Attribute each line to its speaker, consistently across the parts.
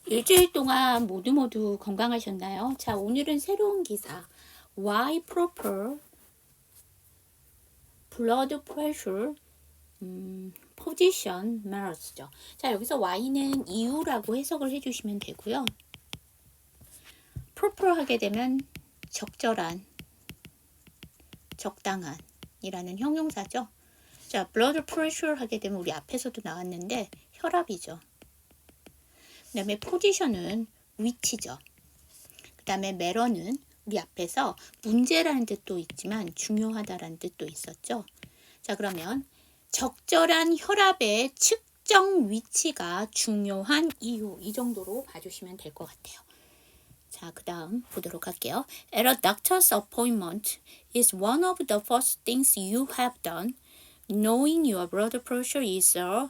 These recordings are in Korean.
Speaker 1: 일주일 동안 모두 건강하셨나요? 자, 오늘은 새로운 기사. Why proper blood pressure position matters죠. 자, 여기서 why는 이유라고 해석을 해주시면 되고요. proper 하게 되면 적절한, 적당한 이라는 형용사죠. 자, blood pressure 하게 되면 우리 앞에서도 나왔는데 혈압이죠. 그 다음에 포지션은 위치죠. 그 다음에 매러는 우리 앞에서 문제라는 뜻도 있지만 중요하다라는 뜻도 있었죠. 자, 그러면 적절한 혈압의 측정 위치가 중요한 이유, 이 정도로 봐주시면 될 것 같아요. 자, 그 다음 보도록 할게요. At a doctor's appointment is one of the first things you have done. Knowing your blood pressure is a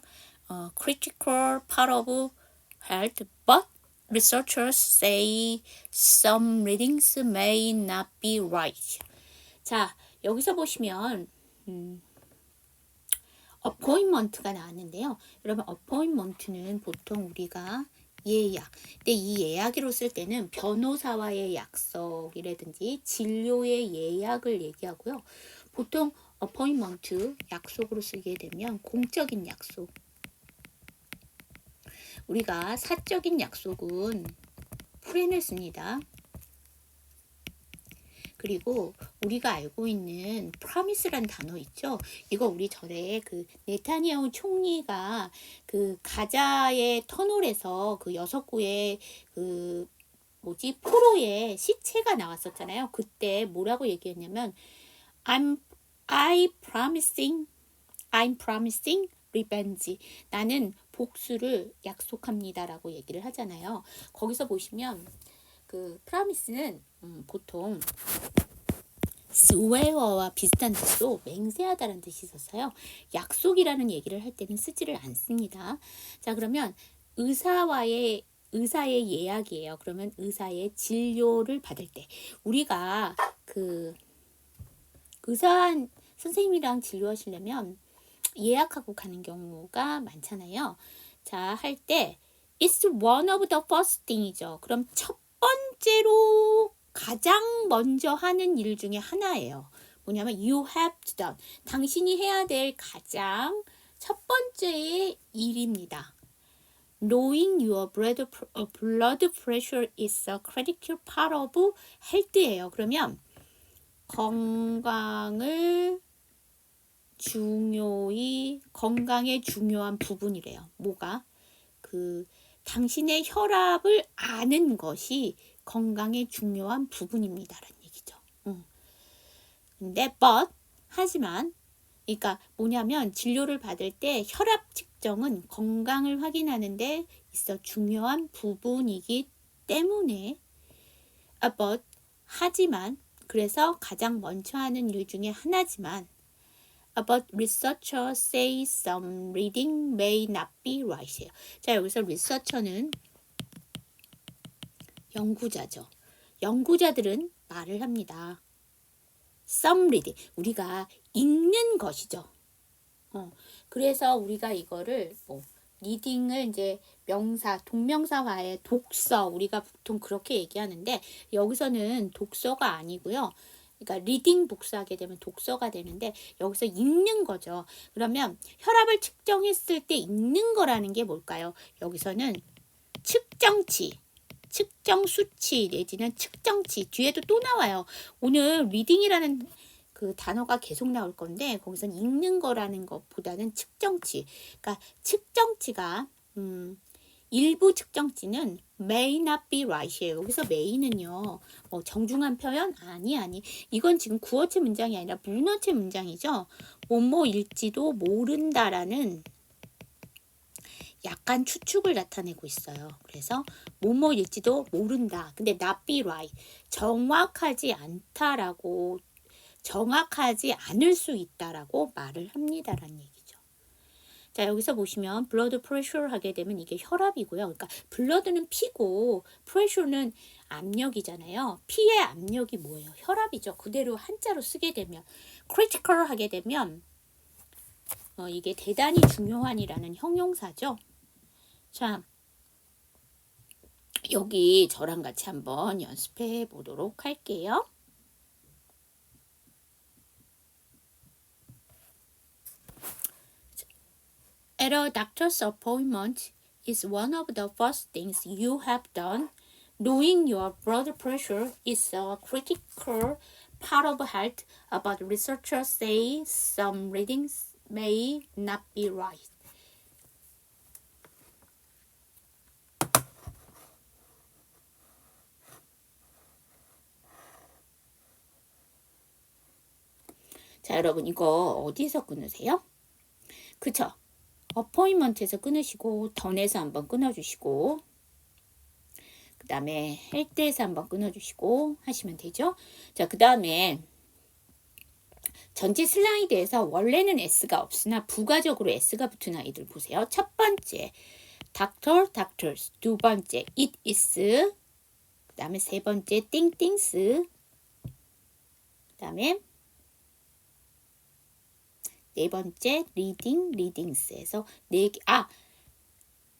Speaker 1: critical part of health, but researchers say some readings may not be right. 자, 여기서 보시면 appointment가 나왔는데요. 여러분, appointment는 보통 우리가 예약. 근데 이 예약으로 쓸 때는 변호사와의 약속이라든지 진료의 예약을 얘기하고요. 보통 appointment 약속으로 쓰게 되면 공적인 약속. 우리가 사적인 약속은 프렌을 씁니다. 그리고 우리가 알고 있는 promise라는 단어 있죠. 이거 우리 전에 그 네타냐후 총리가 그 가자의 터널에서 그 6구의 그 포로의 시체가 나왔었잖아요. 그때 뭐라고 얘기했냐면 I'm promising revenge. 나는 복수를 약속합니다라고 얘기를 하잖아요. 거기서 보시면 그 promise는 보통 swear와 비슷한 뜻으로 맹세하다라는 뜻이 있었어요. 약속이라는 얘기를 할 때는 쓰지를 않습니다. 자, 그러면 의사의 예약이에요. 그러면 의사의 진료를 받을 때 우리가 그 의사 선생님이랑 진료하시려면 예약하고 가는 경우가 많잖아요. 자, 할 때 It's one of the first thing이죠. 그럼 첫 번째로 가장 먼저 하는 일 중에 하나예요. 뭐냐면 you have to done. 당신이 해야 될 가장 첫 번째의 일입니다. Knowing your blood pressure is a critical part of health예요. 그러면 건강의 중요한 부분이래요. 뭐가? 당신의 혈압을 아는 것이 건강의 중요한 부분입니다라는 얘기죠. 근데 하지만 그러니까 뭐냐면 진료를 받을 때 혈압 측정은 건강을 확인하는 데 있어 중요한 부분이기 때문에 하지만 그래서 가장 먼저 하는 일 중에 하나지만 But researchers say some reading may not be right. 자, 여기서 researcher는 연구자죠. 연구자들은 말을 합니다. Some reading. 우리가 읽는 것이죠. 그래서 우리가 이거를 리딩을 이제 명사, 동명사화의 독서, 우리가 보통 그렇게 얘기하는데 여기서는 독서가 아니고요. 그러니까 리딩 복수하게 되면 독서가 되는데 여기서 읽는 거죠. 그러면 혈압을 측정했을 때 읽는 거라는 게 뭘까요? 여기서는 측정치, 측정 수치 내지는 측정치 뒤에도 또 나와요. 오늘 리딩이라는 그 단어가 계속 나올 건데 거기서 읽는 거라는 것보다는 측정치. 그러니까 측정치가 일부 측정치는 may not be right이에요. 여기서 may는요. 정중한 표현? 아니. 이건 지금 구어체 문장이 아니라 문어체 문장이죠. 뭐뭐일지도 모른다라는 약간 추측을 나타내고 있어요. 그래서 뭐뭐일지도 모른다. 근데 not be right. 정확하지 않을 수 있다라고 말을 합니다라는 얘기죠. 자, 여기서 보시면 blood pressure 하게 되면 이게 혈압이고요. 그러니까 blood는 피고 pressure는 압력이잖아요. 피의 압력이 뭐예요? 혈압이죠. 그대로 한자로 쓰게 되면 critical 하게 되면 이게 대단히 중요한이라는 형용사죠. 자, 여기 저랑 같이 한번 연습해 보도록 할게요. At a doctor's appointment is one of the first things you have done. Knowing your blood pressure is a critical part of health, but researchers say some readings may not be right. 자, 여러분 이거 어디서 끊으세요? 그쵸? 어포인먼트에서 끊으시고 던에서 한번 끊어주시고 그 다음에 헬때에서 한번 끊어주시고 하시면 되죠. 자, 그 다음에 전체 슬라이드에서 원래는 S가 없으나 부가적으로 S가 붙은 아이들 보세요. 첫 번째 doctor, doctors. 두 번째 it is. 그 다음에 세 번째 things. 그 다음에 네 번째 readings에서 네 개,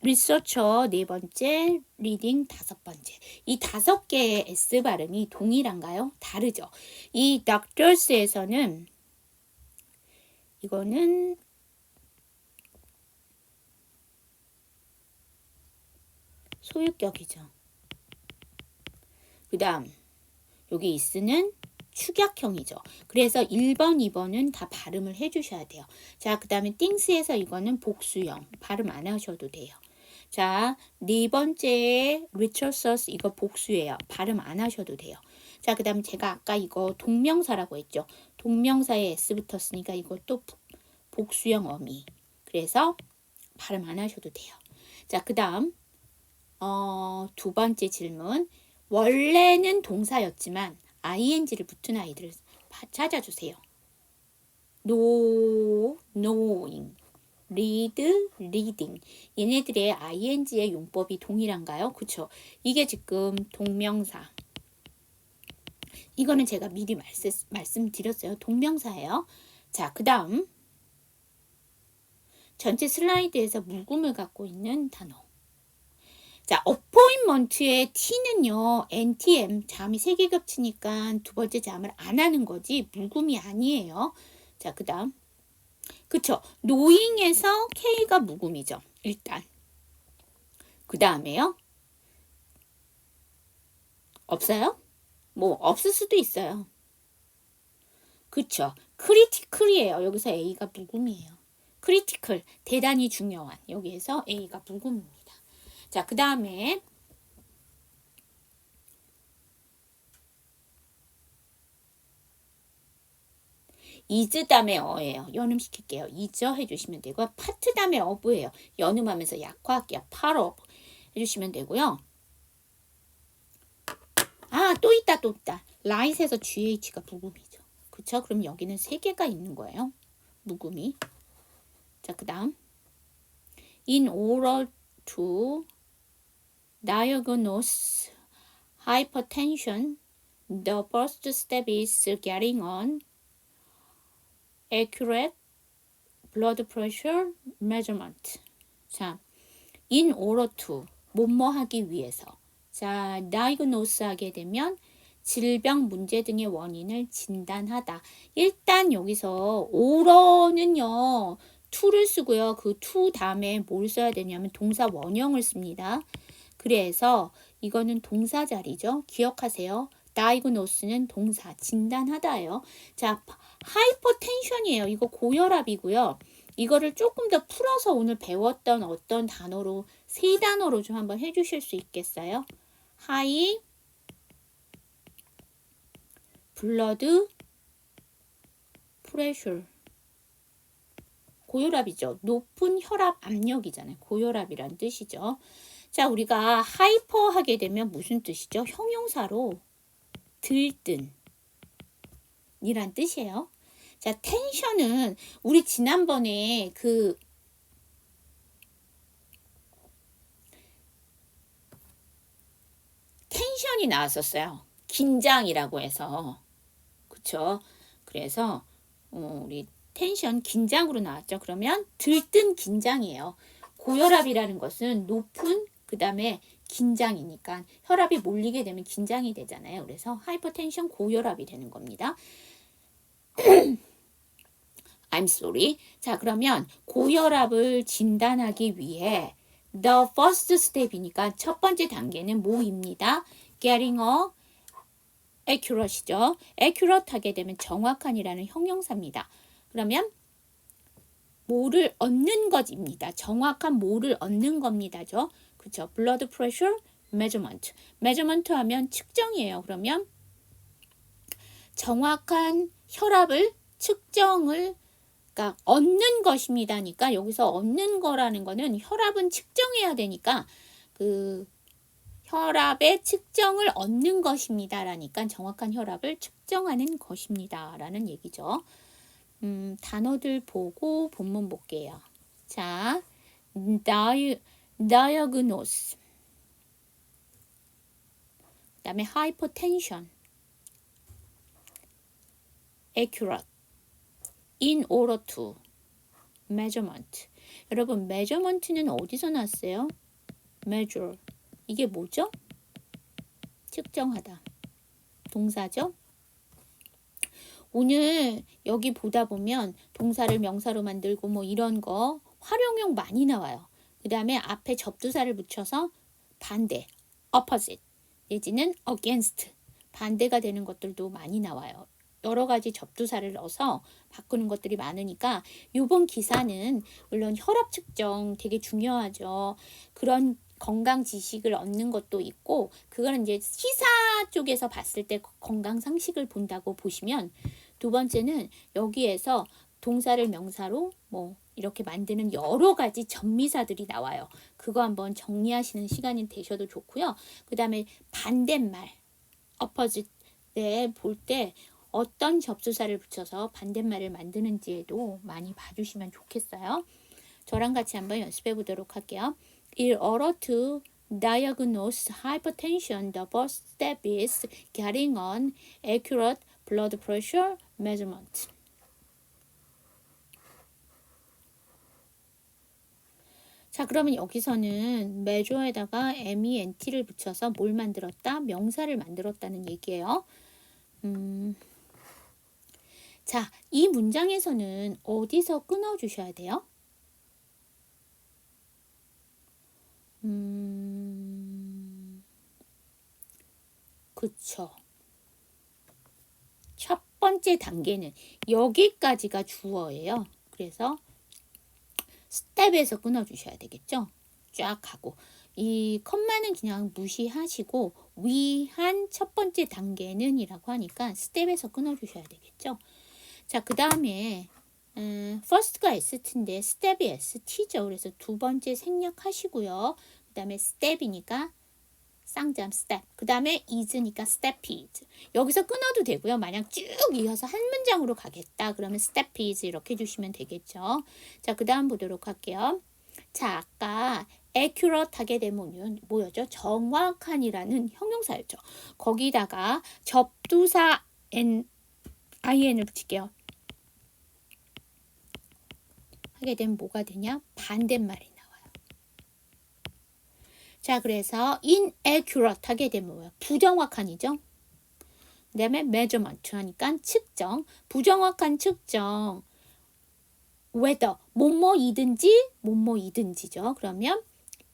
Speaker 1: 리서처 네 번째, 리딩 다섯 번째. 이 다섯 개의 S 발음이 동일한가요? 다르죠. 이 doctors에서는 이거는 소유격이죠. 그 다음 여기 is는 축약형이죠. 그래서 1번, 2번은 다 발음을 해주셔야 돼요. 자, 그 다음에 things에서 이거는 복수형. 발음 안 하셔도 돼요. 자, 네 번째 researchers 이거 복수예요. 발음 안 하셔도 돼요. 자, 그 다음 제가 아까 이거 동명사라고 했죠. 동명사에 S 붙었으니까 이것도 복수형 어미. 그래서 발음 안 하셔도 돼요. 자, 그 다음 두 번째 질문. 원래는 동사였지만 ing를 붙은 아이들을 찾아주세요. know, knowing, read, reading. 얘네들의 ing의 용법이 동일한가요? 그쵸? 이게 지금 동명사. 이거는 제가 미리 말씀드렸어요. 동명사예요. 자, 그 다음 전체 슬라이드에서 묵음을 갖고 있는 단어. 자, 어포인먼트의 T는요, NTM, 잠이 3개 겹치니까 두 번째 잠을 안 하는 거지, 묵음이 아니에요. 자, 그 다음. 그쵸. knowing에서 K가 묵음이죠. 일단. 그 다음에요. 없어요? 뭐, 없을 수도 있어요. 그쵸. critical이에요. 여기서 A가 묵음이에요. critical, 대단히 중요한. 여기에서 A가 묵음입니다. 자, 그 다음에 is 다음에 어예요. 연음시킬게요. is 해주시면 되고요. part 다음에 of예요. 연음하면서 약화할게요. part of 해주시면 되고요. 또 있다. right에서 GH가 묵음이죠. 그쵸? 그럼 여기는 3개가 있는 거예요. 묵음이. 자, 그 다음 in order to diagnose hypertension, the first step is getting an accurate blood pressure measurement. 자, in order to, 뭐뭐 하기 위해서. 자, diagnose 하게 되면 질병, 문제 등의 원인을 진단하다. 일단 여기서 order는요, to를 쓰고요. 그 to 다음에 뭘 써야 되냐면 동사 원형을 씁니다. 그래서 이거는 동사 자리죠. 기억하세요. diagnose는 동사, 진단하다예요. 자, 하이퍼텐션이에요. 이거 고혈압이고요. 이거를 조금 더 풀어서 오늘 배웠던 어떤 단어로, 3단어로 좀 한번 해주실 수 있겠어요? 하이 블러드 프레셔. 고혈압이죠. 높은 혈압 압력이잖아요. 고혈압이란 뜻이죠. 자, 우리가 하이퍼 하게 되면 무슨 뜻이죠? 형용사로 들뜬 이란 뜻이에요. 자, 텐션은 우리 지난번에 그 텐션이 나왔었어요. 긴장이라고 해서. 그쵸? 그래서 우리 텐션 긴장으로 나왔죠. 그러면 들뜬 긴장이에요. 고혈압이라는 것은 높은 그 다음에 긴장이니까 혈압이 몰리게 되면 긴장이 되잖아요. 그래서 하이퍼텐션 고혈압이 되는 겁니다. I'm sorry. 자, 그러면 고혈압을 진단하기 위해 the first step이니까 첫 번째 단계는 뭐입니다? Getting a accurate이죠. accurate 하게 되면 정확한이라는 형용사입니다. 그러면 뭐를 얻는 것입니다. 정확한 뭐를 얻는 겁니다죠. 그렇죠. blood pressure measurement. measurement 하면 측정이에요. 그러면 정확한 혈압을 측정을 그러니까 얻는 것입니다니까 여기서 얻는 거라는 거는 혈압은 측정해야 되니까 그 혈압의 측정을 얻는 것입니다라니까 정확한 혈압을 측정하는 것입니다라는 얘기죠. 단어들 보고 본문 볼게요. 자, diagnose. 그다음에 hypertension. accurate. in order to. measurement. 여러분, measurement는 어디서 났어요? measure. 이게 뭐죠? 측정하다. 동사죠? 오늘 여기 보다 보면 동사를 명사로 만들고 뭐 이런 거 활용형 많이 나와요. 그 다음에 앞에 접두사를 붙여서 반대, opposite 내지는 against 반대가 되는 것들도 많이 나와요. 여러 가지 접두사를 넣어서 바꾸는 것들이 많으니까 이번 기사는 물론 혈압 측정 되게 중요하죠. 그런 건강 지식을 얻는 것도 있고 그거는 이제 시사 쪽에서 봤을 때 건강 상식을 본다고 보시면 두 번째는 여기에서 동사를 명사로 뭐 이렇게 만드는 여러 가지 접미사들이 나와요. 그거 한번 정리하시는 시간이 되셔도 좋고요. 그 다음에 반대말 opposite 볼 때 어떤 접수사를 붙여서 반대말을 만드는지에도 많이 봐주시면 좋겠어요. 저랑 같이 한번 연습해 보도록 할게요. In order to diagnose hypertension, the first step is getting an accurate blood pressure measurement. 자, 그러면 여기서는 measure에다가 ment를 붙여서 뭘 만들었다? 명사를 만들었다는 얘기예요. 자, 이 문장에서는 어디서 끊어주셔야 돼요? 그쵸. 첫 번째 단계는 여기까지가 주어예요. 그래서 스텝에서 끊어주셔야 되겠죠. 쫙 하고 이 컴마는 그냥 무시하시고 위한 첫 번째 단계는 이라고 하니까 스텝에서 끊어주셔야 되겠죠. 자, 그 다음에 first가 ST인데 스텝이 ST죠. 그래서 두 번째 생략하시고요. 그 다음에 step이니까 쌍잠 step. 그 다음에 is니까 step is. 여기서 끊어도 되고요. 만약 쭉 이어서 한 문장으로 가겠다. 그러면 step is 이렇게 해주시면 되겠죠. 자, 그 다음 보도록 할게요. 자, 아까 accurate 하게 되면 뭐였죠? 정확한이라는 형용사였죠. 거기다가 접두사 in을 붙일게요. 하게 되면 뭐가 되냐? 반대말이 나와요. 자, 그래서 inaccurate 하게 되면 뭐예요? 부정확한이죠. 그 다음에 measurement 하니까 측정, 부정확한 측정. whether, 뭐뭐이든지죠. 그러면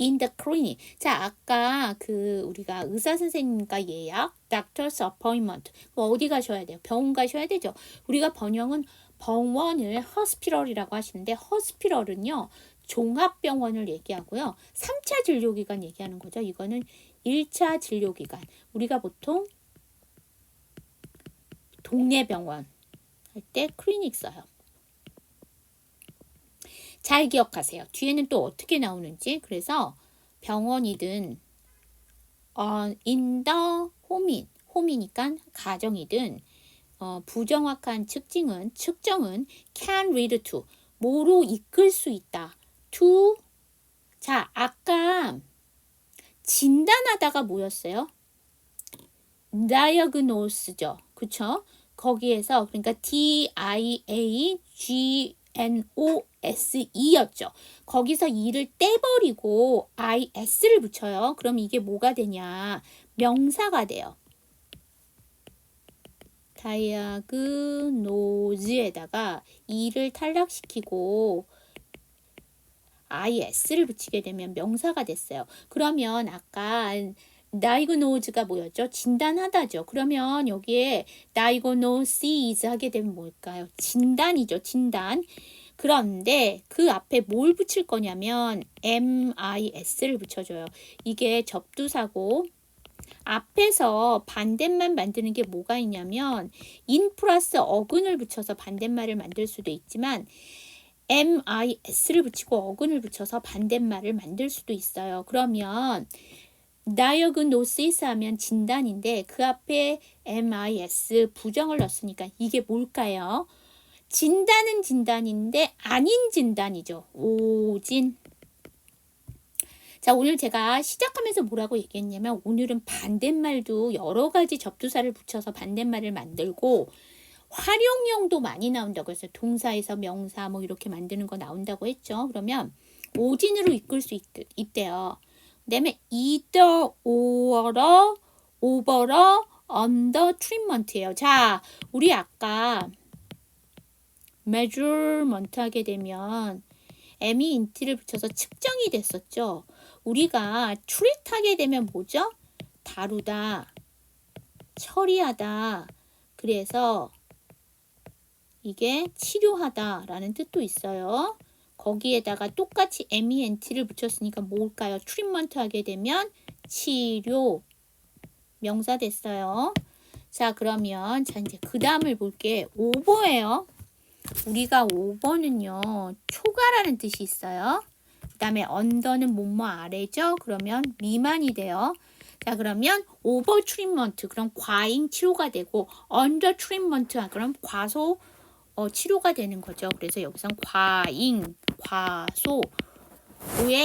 Speaker 1: in the clinic. 자, 아까 우리가 의사 선생님과 예약, doctor's appointment. 어디 가셔야 돼요? 병원 가셔야 되죠. 우리가 번역은 병원을 hospital이라고 하시는데 hospital은요. 종합병원을 얘기하고요. 3차 진료기관 얘기하는 거죠. 이거는 1차 진료기관. 우리가 보통 동네 병원 할 때 클리닉 써요. 잘 기억하세요. 뒤에는 또 어떻게 나오는지. 그래서 병원이든 in the home이니까 가정이든 부정확한 측정은 can lead to 뭐로 이끌 수 있다. to 자, 아까 진단하다가 뭐였어요? diagnose죠. 그쵸? 거기에서 그러니까 diagnosis ISE였죠. 거기서 E를 떼버리고 IS를 붙여요. 그럼 이게 뭐가 되냐? 명사가 돼요. 다이아그노즈에다가 E를 탈락시키고 IS를 붙이게 되면 명사가 됐어요. 그러면 아까 diagnose가 뭐였죠? 진단하다죠. 그러면 여기에 diagnoses 하게 되면 뭘까요? 진단이죠. 진단. 그런데 그 앞에 뭘 붙일 거냐면 MIS를 붙여줘요. 이게 접두사고 앞에서 반대말 만드는 게 뭐가 있냐면 in 플러스 어근을 붙여서 반대말을 만들 수도 있지만 MIS를 붙이고 어근을 붙여서 반대말을 만들 수도 있어요. 그러면 diagnosis 하면 진단인데 그 앞에 MIS 부정을 넣었으니까 이게 뭘까요? 진단은 진단인데 아닌 진단이죠. 오진. 자, 오늘 제가 시작하면서 뭐라고 얘기했냐면 오늘은 반대말도 여러 가지 접두사를 붙여서 반대말을 만들고 활용형도 많이 나온다고 했어요. 동사에서 명사 뭐 이렇게 만드는 거 나온다고 했죠. 그러면 오진으로 이끌 수 있대요. 그다음에 either, or어, over어, under treatment예요. 자, 우리 아까 measurement 하게 되면 MEint를 붙여서 측정이 됐었죠. 우리가 treat 하게 되면 뭐죠? 다루다, 처리하다. 그래서 이게 치료하다라는 뜻도 있어요. 거기에다가 똑같이 MENT를 붙였으니까 뭘까요? 트리트먼트 하게 되면 치료 명사 됐어요. 자, 그러면 이제 그 다음을 볼게. 오버예요. 우리가 오버는요. 초과라는 뜻이 있어요. 그 다음에 언더는 뭐뭐 아래죠. 그러면 미만이 돼요. 자, 그러면 오버 트리트먼트 그럼 과잉 치료가 되고 언더 트리트먼트 그럼 과소 치료가 되는 거죠. 그래서 여기선 과잉, 과소의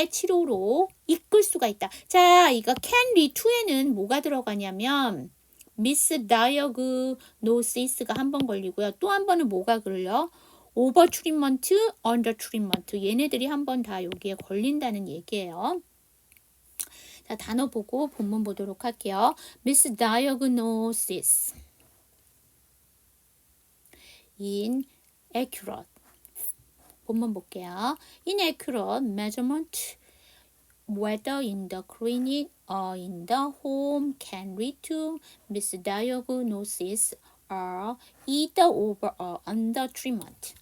Speaker 1: 치료로 이끌 수가 있다. 자, 이거 can lead to에는 뭐가 들어가냐면 misdiagnosis가 한 번 걸리고요. 또 한 번은 뭐가 걸려? over treatment, under treatment. 얘네들이 한 번 다 여기에 걸린다는 얘기예요. 자, 단어 보고 본문 보도록 할게요. misdiagnosis. inaccurate. 본문 볼게요. inaccurate measurement whether in the clinic or in the home can lead to misdiagnosis or either over or under treatment.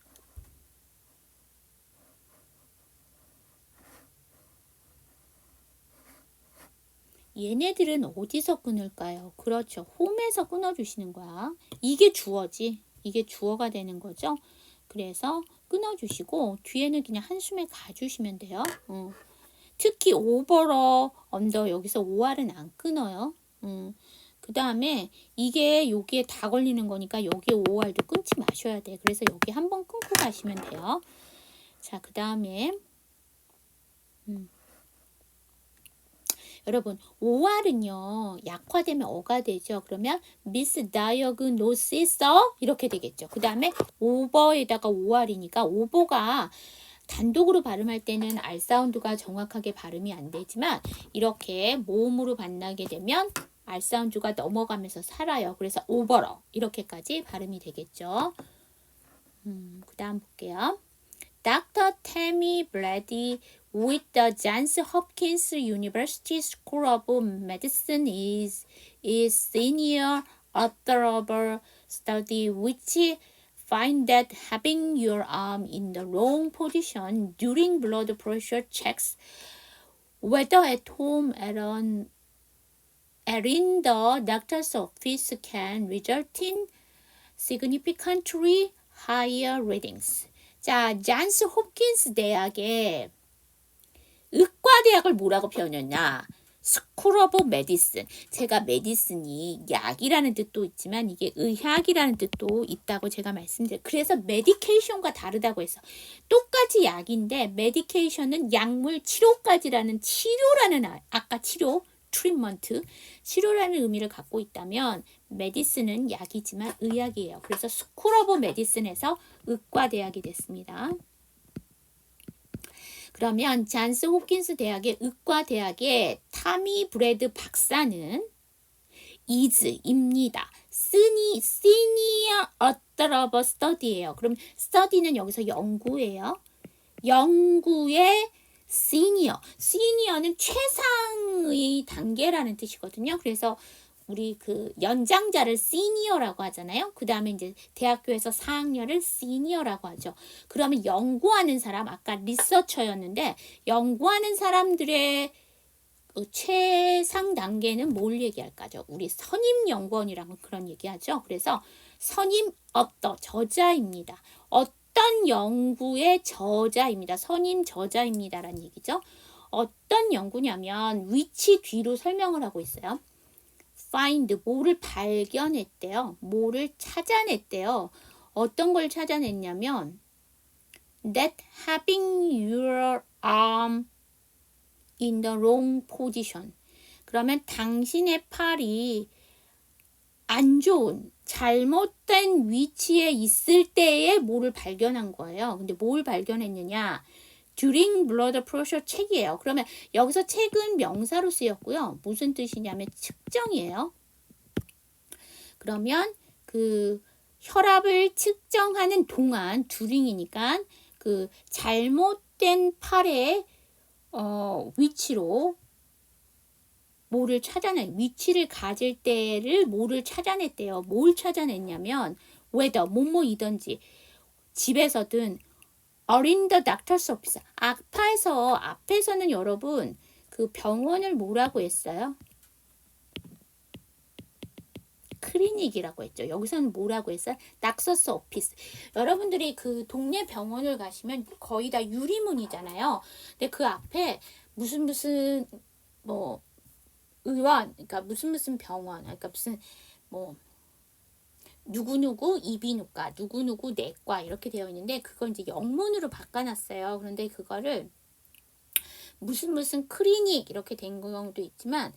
Speaker 1: 얘네들은 어디서 끊을까요? 그렇죠. 홈에서 끊어주시는 거야. 이게 주어지. 이게 주어가 되는 거죠. 그래서 끊어주시고 뒤에는 그냥 한숨에 가주시면 돼요. 특히 오버러 언더 여기서 OR은 안 끊어요. 그 다음에 이게 여기에 다 걸리는 거니까 여기에 OR도 끊지 마셔야 돼. 그래서 여기 한번 끊고 가시면 돼요. 자, 그 다음에 여러분 OR은요 약화되면 어가 되죠. 그러면 misdiagnosis 이렇게 되겠죠. 그 다음에 over에다가 OR이니까 오버가 단독으로 발음할 때는 R 사운드가 정확하게 발음이 안 되지만 이렇게 모음으로 만나게 되면 R 사운드가 넘어가면서 살아요. 그래서 over어 이렇게까지 발음이 되겠죠. 그 다음 볼게요. Dr. Tammy Brady with the Johns Hopkins University School of Medicine is senior author of a study which find that having your arm in the wrong position during blood pressure checks, whether at home or in the doctor's office, can result in significantly higher readings. 자, 잔스 홉킨스 대학의 의과대학을 뭐라고 표현했냐? 스쿨 오브 메디슨. 제가 메디슨이 약이라는 뜻도 있지만 이게 의학이라는 뜻도 있다고 제가 말씀드려요. 그래서 메디케이션과 다르다고 해서 똑같이 약인데 메디케이션은 약물 치료까지라는 치료라는 아까 치료 트리트먼트 치료라는 의미를 갖고 있다면 메디슨은 약이지만 의학이에요. 그래서 스쿨 오브 메디슨에서 의과대학이 됐습니다. 그러면 잔스 홉킨스 대학의 의과대학의 타미 브래드 박사는 is입니다. senior observer study예요. 그럼 study는 여기서 연구예요. 연구의 senior는 최상의 단계라는 뜻이거든요. 그래서 우리 그 연장자를 senior라고 하잖아요. 그 다음에 이제 대학교에서 4학년을 senior라고 하죠. 그러면 연구하는 사람, 아까 리서처였는데 연구하는 사람들의 최상 단계는 뭘 얘기할까죠? 우리 선임 연구원이라고 그런 얘기하죠. 그래서 선임 업더 저자입니다. 어떤 연구의 저자입니다. 선임 저자입니다라는 얘기죠. 어떤 연구냐면 위치 뒤로 설명을 하고 있어요. find 뭐를 발견했대요. 뭐를 찾아냈대요. 어떤 걸 찾아냈냐면 that having your arm in the wrong position. 그러면 당신의 팔이 안 좋은 잘못된 위치에 있을 때에 뭐를 발견한 거예요. 근데 뭘 발견했느냐? during blood pressure 책이에요. 그러면 여기서 책은 명사로 쓰였고요. 무슨 뜻이냐면 측정이에요. 그러면 그 혈압을 측정하는 동안 during이니까 그 잘못된 팔의 위치로 뭐를 위치를 가질 때를 뭐를 찾아냈대요. 뭘 찾아냈냐면 whether 뭐뭐이든지 집에서든 or in the doctor's office 앞에서는 여러분 그 병원을 뭐라고 했어요? 클리닉이라고 했죠. 여기서는 뭐라고 했어요? 닥터스 오피스. 여러분들이 그 동네 병원을 가시면 거의 다 유리문이잖아요. 근데 그 앞에 무슨 뭐 의원, 그러니까 무슨 병원, 그러니까 무슨 뭐 누구누구 이비인후과, 누구누구 내과 이렇게 되어 있는데 그걸 이제 영문으로 바꿔놨어요. 그런데 그거를 무슨 클리닉 이렇게 된 경우도 있지만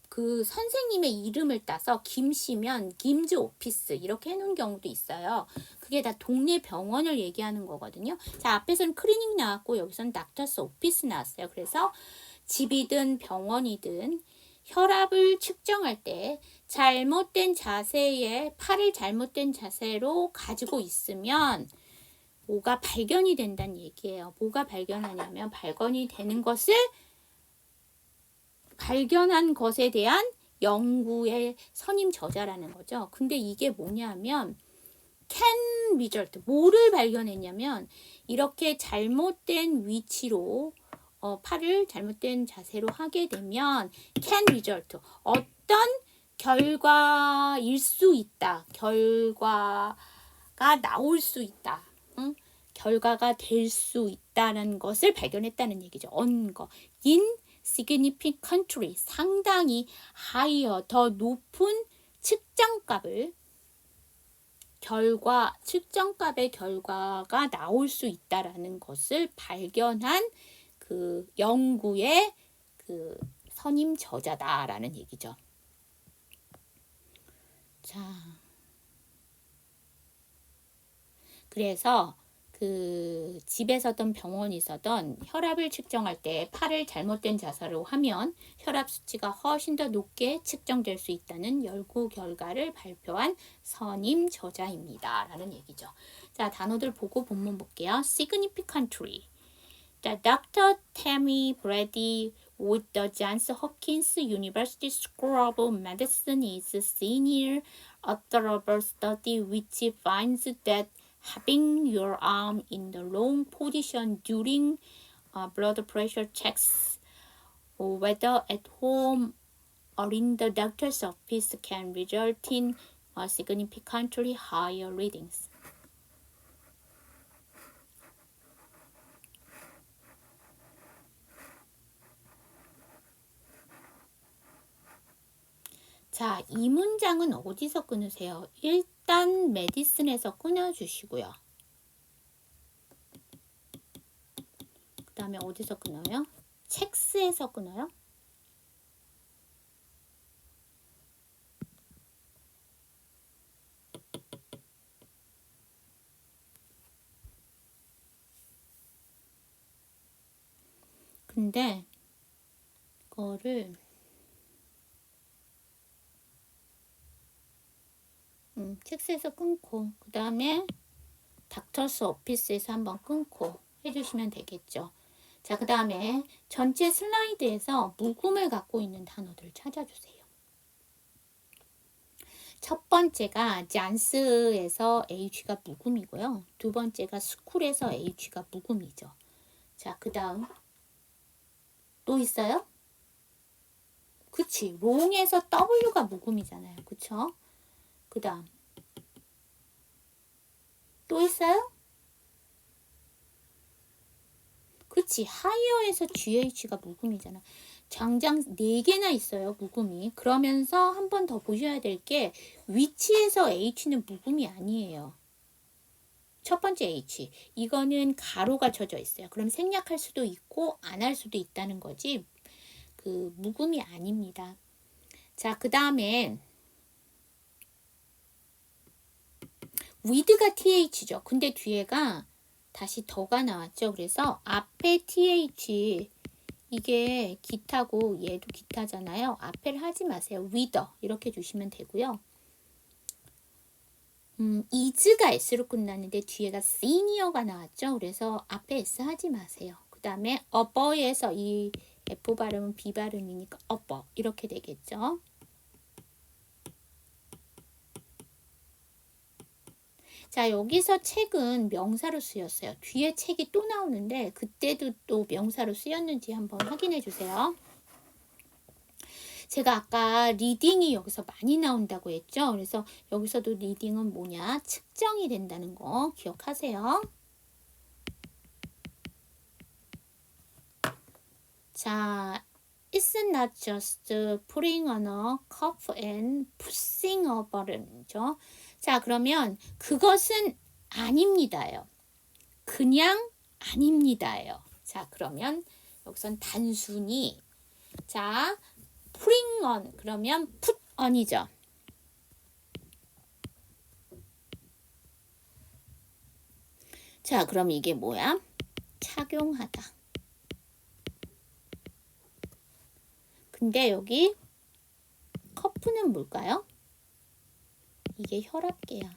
Speaker 1: 그 선생님의 이름을 따서 김씨면 김즈 오피스 이렇게 해놓은 경우도 있어요. 그게 다 동네 병원을 얘기하는 거거든요. 자, 앞에서는 클리닉 나왔고 여기서는 닥터스 오피스 나왔어요. 그래서 집이든 병원이든 혈압을 측정할 때 잘못된 자세에 팔을 잘못된 자세로 가지고 있으면 뭐가 발견이 된다는 얘기예요. 뭐가 발견하냐면 발견이 되는 것을 발견한 것에 대한 연구의 선임 저자라는 거죠. 근데 이게 뭐냐면 can result 뭐를 발견했냐면 이렇게 잘못된 위치로 팔을 잘못된 자세로 하게 되면 can result 어떤 결과일 수 있다. 결과가 나올 수 있다. 응? 결과가 될 수 있다는 것을 발견했다는 얘기죠. 언거 in significantly 상당히 higher 더 높은 측정값의 결과가 나올 수 있다라는 것을 발견한 그 연구의 그 선임 저자다라는 얘기죠. 자, 그래서 그 집에서든 병원에서든 혈압을 측정할 때 팔을 잘못된 자세로 하면 혈압 수치가 훨씬 더 높게 측정될 수 있다는 연구 결과를 발표한 선임 저자입니다. 라는 얘기죠. 자, 단어들 보고 본문 볼게요. significantly. 자, Dr. Tammy Brady with the Johns Hopkins University School of Medicine is senior observer study which finds that having your arm in the wrong position during blood pressure checks, whether at home or in the doctor's office, can result in significantly higher readings. 자, 이 문장은 어디서 끊으세요? 일단 메디슨에서 끊어주시고요. 그 다음에 어디서 끊어요? 첵스에서 끊어요. 근데 이거를 텍스에서 끊고 그 다음에 닥터스 오피스에서 한번 끊고 해주시면 되겠죠. 자, 그 다음에 전체 슬라이드에서 묵음을 갖고 있는 단어들을 찾아주세요. 첫 번째가 잔스에서 H가 묵음이고요. 두 번째가 스쿨에서 H가 묵음이죠. 자, 그 다음 또 있어요? 그치, 롱에서 W가 묵음이잖아요. 그쵸? 그 다음 또 있어요? 그치, 하이어에서 GH가 묵음이잖아. 장장 4개나 있어요, 묵음이. 그러면서 한 번 더 보셔야 될 게 위치에서 H는 묵음이 아니에요. 첫 번째 H, 이거는 가로가 쳐져 있어요. 그럼 생략할 수도 있고 안 할 수도 있다는 거지 그 묵음이 아닙니다. 자, 그 다음에 with가 TH죠. 근데 뒤에가 다시 더가 나왔죠. 그래서 앞에 TH, 이게 기타고 얘도 기타잖아요. 앞에를 하지 마세요. with 이렇게 주시면 되고요. is가 s로 끝났는데 뒤에가 senior가 나왔죠. 그래서 앞에 s 하지 마세요. 그 다음에 upper에서 이 F 발음은 B 발음이니까 upper 이렇게 되겠죠. 자, 여기서 책은 명사로 쓰였어요. 뒤에 책이 또 나오는데 그때도 또 명사로 쓰였는지 한번 확인해 주세요. 제가 아까 리딩이 여기서 많이 나온다고 했죠. 그래서 여기서도 리딩은 뭐냐? 측정이 된다는 거 기억하세요. 자, it's not just putting on a cup and pushing a button이죠. 자, 그러면 그것은 아닙니다요. 그냥 아닙니다요. 자, 그러면 여기선 단순히 자, putting on 그러면 put on이죠. 자, 그럼 이게 뭐야? 착용하다. 근데 여기 커프는 뭘까요? 이게 혈압계야.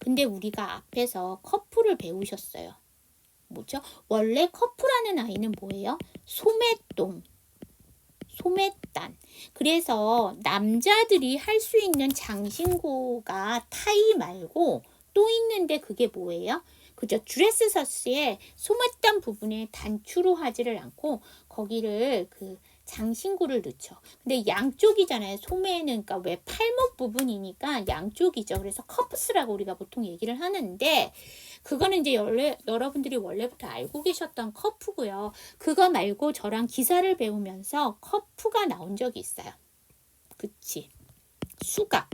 Speaker 1: 근데 우리가 앞에서 커프를 배우셨어요. 뭐죠? 원래 커프라는 아이는 뭐예요? 소매똥, 소매단. 그래서 남자들이 할 수 있는 장신구가 타이 말고 또 있는데 그게 뭐예요? 그죠? 드레스 셔츠의 소매단 부분에 단추로 하지를 않고 거기를 그 장신구를 넣죠. 근데 양쪽이잖아요. 소매는 그러니까 왜 팔목 부분이니까 양쪽이죠. 그래서 커프스라고 우리가 보통 얘기를 하는데 그거는 이제 여러분들이 원래부터 알고 계셨던 커프고요. 그거 말고 저랑 기사를 배우면서 커프가 나온 적이 있어요. 그치? 수갑.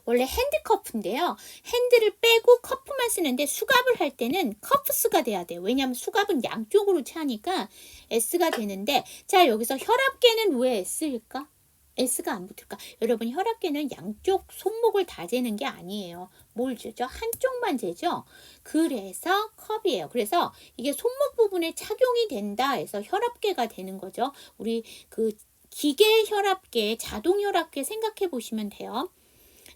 Speaker 1: 원래 핸드커프인데요. 핸들을 빼고 커프만 쓰는데 수갑을 할 때는 커프스가 돼야 돼요. 왜냐하면 수갑은 양쪽으로 차니까 S가 되는데 자, 여기서 혈압계는 왜 S일까? S가 안 붙을까? 여러분, 혈압계는 양쪽 손목을 다 재는 게 아니에요. 뭘 재죠? 한쪽만 재죠? 그래서 컵이에요. 그래서 이게 손목 부분에 착용이 된다 해서 혈압계가 되는 거죠. 우리 그 기계 혈압계, 자동 혈압계 생각해 보시면 돼요.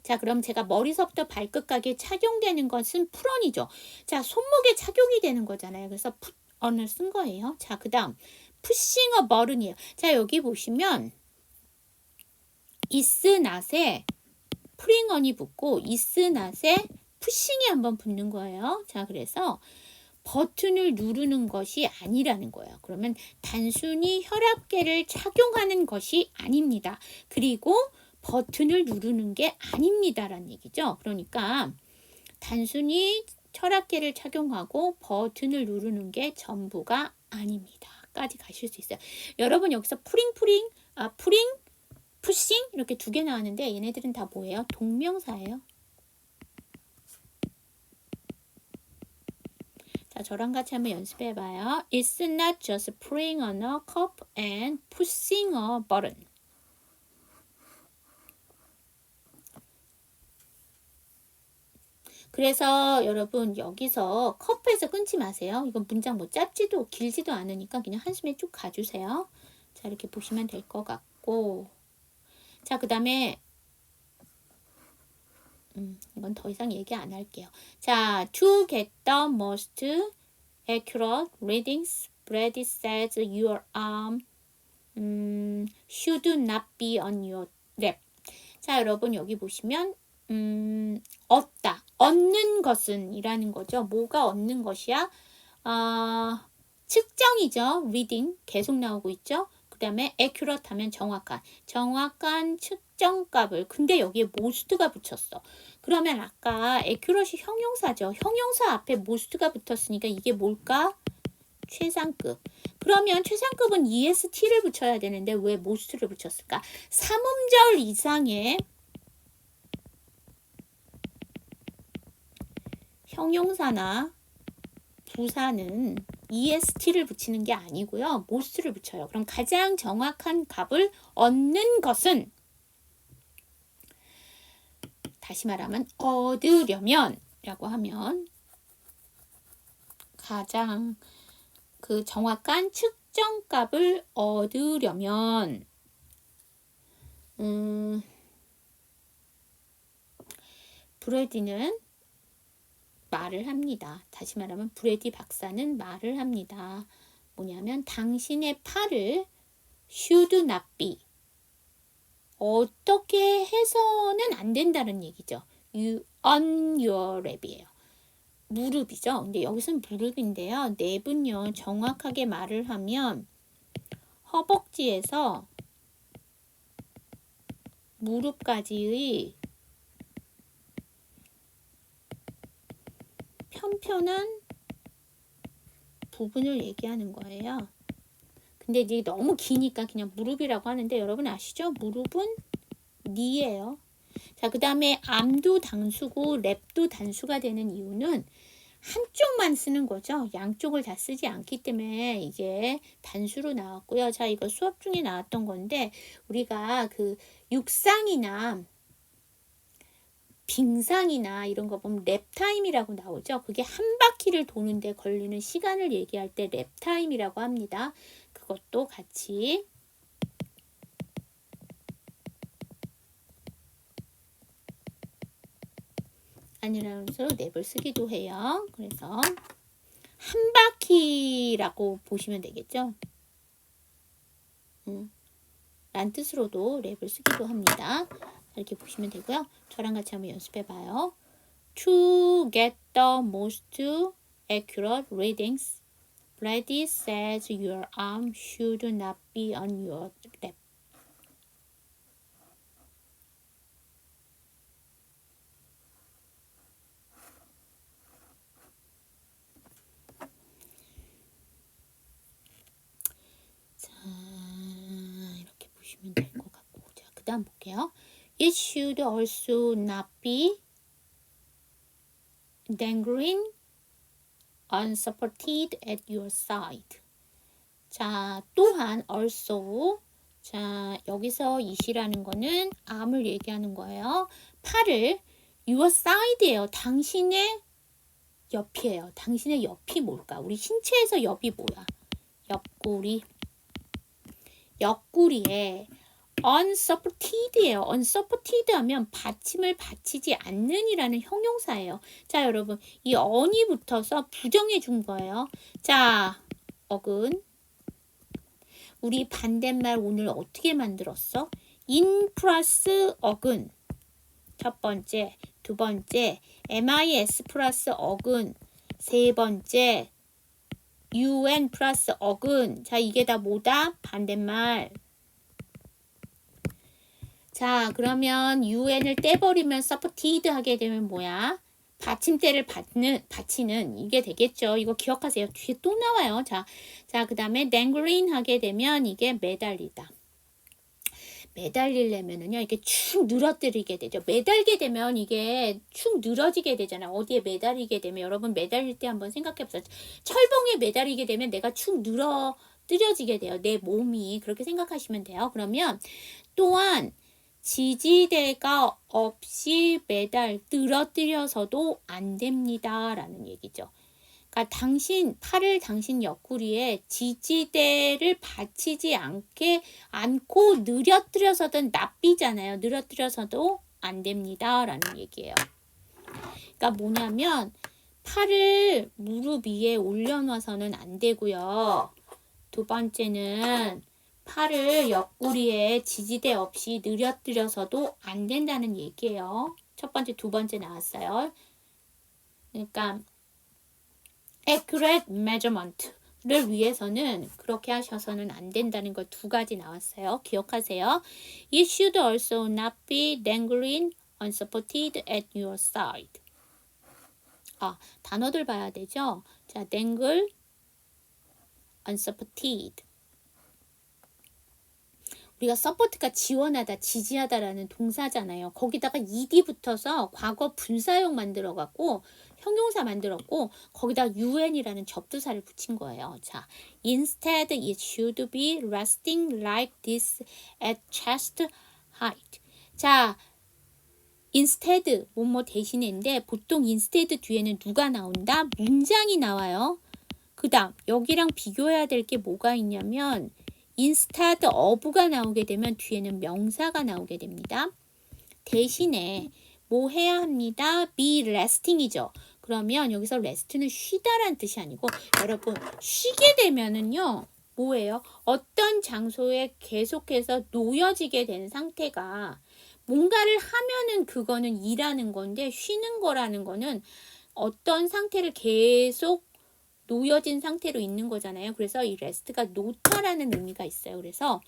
Speaker 1: 자, 그럼 제가 머리서부터 발끝까지 착용되는 것은 풀언이죠. 자, 손목에 착용이 되는 거잖아요. 그래서 풋언을 쓴 거예요. 자, 그 다음 푸싱어 버른이에요. 자, 여기 보시면 이스낫에 프링언이 붙고 이스낫에 푸싱이 한번 붙는 거예요. 자, 그래서 버튼을 누르는 것이 아니라는 거예요. 그러면 단순히 혈압계를 착용하는 것이 아닙니다. 그리고 버튼을 누르는 게 아닙니다라는 얘기죠. 그러니까 단순히 혈압계를 착용하고 버튼을 누르는 게 전부가 아닙니다. 까지 가실 수 있어요. 여러분, 여기서 프링, 푸싱 이렇게 두 개 나왔는데 얘네들은 다 뭐예요? 동명사예요. 자, 저랑 같이 한번 연습해봐요. It's not just putting on a cup and pushing a button. 그래서 여러분 여기서 커프에서 끊지 마세요. 이건 문장 뭐 짧지도 길지도 않으니까 그냥 한숨에 쭉 가주세요. 자, 이렇게 보시면 될 것 같고. 자, 그 다음에 이건 더 이상 얘기 안 할게요. 자, to get the most accurate readings, Brady says your arm should not be on your lap. 자, 여러분 여기 보시면 얻다, 얻는 것은 이라는 거죠. 뭐가 얻는 것이야? 측정이죠. reading 계속 나오고 있죠. 그 다음에 accurate 하면 정확한 측정값을. 근데 여기에 most가 붙였어. 그러면 아까 accurate이 형용사죠. 형용사 앞에 most가 붙었으니까 이게 뭘까? 최상급. 그러면 최상급은 EST를 붙여야 되는데 왜 most를 붙였을까? 3음절 이상의 형용사나 부사는 EST를 붙이는 게 아니고요. most를 붙여요. 그럼 가장 정확한 값을 얻는 것은, 다시 말하면 얻으려면 라고 하면 가장 그 정확한 측정값을 얻으려면 브래디는 말을 합니다. 다시 말하면 브래디 박사는 말을 합니다. 뭐냐면 당신의 팔을 should not be, 어떻게 해서는 안 된다는 얘기죠. on your lap이에요. 무릎이죠. 근데 여기서는 무릎인데요. 랩은요, 정확하게 말을 하면 허벅지에서 무릎까지의 편편한 부분을 얘기하는 거예요. 근데 이게 너무 기니까 그냥 무릎이라고 하는데 여러분 아시죠? 무릎은 니예요. 자, 그 다음에 암도 단수고 랩도 단수가 되는 이유는 한쪽만 쓰는 거죠. 양쪽을 다 쓰지 않기 때문에 이게 단수로 나왔고요. 자, 이거 수업 중에 나왔던 건데 우리가 그 육상이나 빙상이나 이런 거 보면 랩타임이라고 나오죠. 그게 한 바퀴를 도는데 걸리는 시간을 얘기할 때 랩타임이라고 합니다. 그것도 같이 아니라면서 랩을 쓰기도 해요. 그래서 한 바퀴라고 보시면 되겠죠. 란 뜻으로도 랩을 쓰기도 합니다. 이렇게 보시면 되고요. 저랑 같이 한번 연습해 봐요. To get the most accurate readings, Brady says your arm should not be on your lap. 자, 이렇게 보시면 될 것 같고, 자, 그 다음 볼게요. It should also not be dangling unsupported at your side. 자, 또한 also. 자, 여기서 it이라는 거는 arm을 얘기하는 거예요. 팔을 your side예요. 당신의 옆이에요. 당신의 옆이 뭘까? 우리 신체에서 옆이 뭐야? 옆구리. 옆구리에 unsupported예요. unsupported 하면 받침을 받치지 않는이라는 형용사예요. 자, 여러분, 이 on이 붙어서 부정해 준 거예요. 자, 어근. 우리 반대말 오늘 어떻게 만들었어? in 플러스 어근. 첫 번째, 두 번째, mis 플러스 어근. 세 번째, un 플러스 어근. 자, 이게 다 뭐다? 반대말. 자, 그러면 un을 떼버리면 supported 하게 되면 뭐야? 받침대를 받치는 이게 되겠죠. 이거 기억하세요. 뒤에 또 나와요. 자, 그 다음에 dangling 하게 되면 이게 매달리다. 매달리려면은요, 이게 축 늘어뜨리게 되죠. 매달게 되면 이게 축 늘어지게 되잖아요. 어디에 매달리게 되면, 여러분 매달릴 때 한번 생각해 보세요. 철봉에 매달리게 되면 내가 축 늘어뜨려지게 돼요. 내 몸이. 그렇게 생각하시면 돼요. 그러면 또한 지지대가 없이 매달 늘어뜨려서도 안 됩니다. 라는 얘기죠. 그러니까 당신 옆구리에 지지대를 받치지 않고 늘어뜨려서든 납비잖아요. 늘어뜨려서도 안 됩니다. 라는 얘기예요. 그러니까 뭐냐면 팔을 무릎 위에 올려놔서는 안 되고요. 두 번째는 팔을 옆구리에 지지대 없이 늘어뜨려서도 안 된다는 얘기예요. 첫 번째, 두 번째 나왔어요. 그러니까 accurate measurement를 위해서는 그렇게 하셔서는 안 된다는 걸 두 가지 나왔어요. 기억하세요. It should also not be dangling unsupported at your side. 단어들 봐야 되죠. 자, dangle, unsupported. 우리가 support가 지원하다, 지지하다라는 동사잖아요. 거기다가 ed 붙어서 과거 분사형 만들어갖고 형용사 만들었고 거기다 un이라는 접두사를 붙인 거예요. 자, instead it should be resting like this at chest height. 자, instead 뭐뭐 대신인데 보통 instead 뒤에는 누가 나온다? 문장이 나와요. 그 다음 여기랑 비교해야 될 게 뭐가 있냐면 instead of가 나오게 되면 뒤에는 명사가 나오게 됩니다. 대신에 뭐 해야 합니다? be resting이죠. 그러면 여기서 rest는 쉬다란 뜻이 아니고 여러분 쉬게 되면은요. 뭐예요? 어떤 장소에 계속해서 놓여지게 된 상태가 뭔가를 하면은 그거는 일하는 건데 쉬는 거라는 거는 어떤 상태를 계속 놓여진 상태로 있는 거잖아요. 그래서 이 rest가 놓다라는 의미가 있어요. 그래서